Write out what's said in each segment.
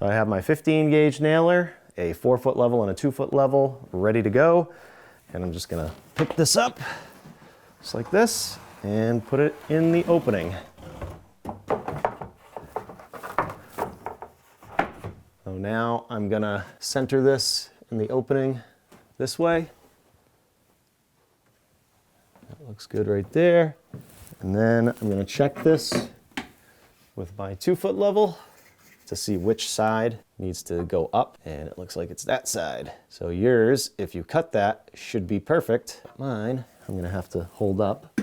So I have my 15 gauge nailer, a 4-foot level and a 2-foot level ready to go. And I'm just gonna pick this up, just like this, and put it in the opening. So now I'm gonna center this in the opening this way. That looks good right there. And then I'm gonna check this with my 2-foot level to see which side needs to go up, and it looks like it's that side. So yours, if you cut that, should be perfect. Mine, I'm gonna have to hold up.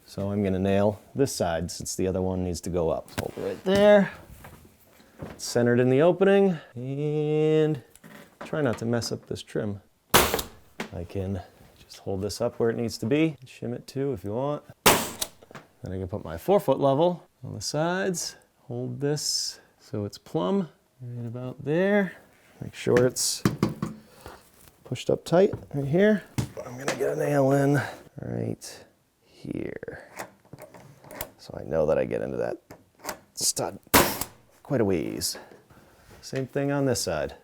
So I'm gonna nail this side since the other one needs to go up. Hold it right there. It's centered in the opening, and try not to mess up this trim. I can just hold this up where it needs to be, shim it too if you want. Then I can put my 4-foot level on the sides, hold this so it's plumb right about there. Make sure it's pushed up tight right here. I'm gonna get a nail in right here. So I know that I get into that stud quite a ways. Same thing on this side.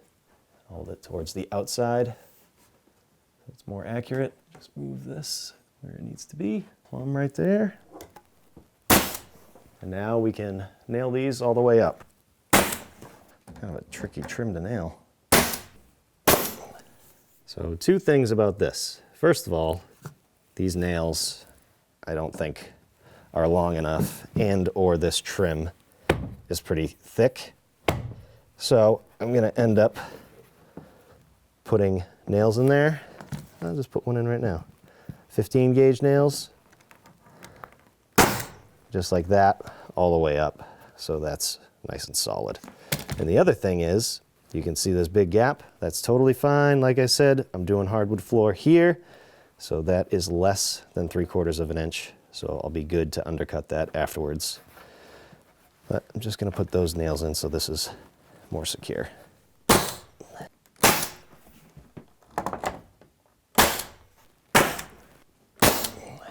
Hold it towards the outside so it's more accurate. Just move this where it needs to be. Plumb right there. And now we can nail these all the way up. Kind of a tricky trim to nail. So 2 things about this. First of all, these nails I don't think are long enough, and or this trim is pretty thick. So I'm gonna end up putting nails in there. I'll just put one in right now. 15 gauge nails, just like that, all the way up. So that's nice and solid. And the other thing is, you can see this big gap. That's totally fine. Like I said, I'm doing hardwood floor here, so that is less than 3/4 of an inch. So I'll be good to undercut that afterwards. But I'm just gonna put those nails in so this is more secure.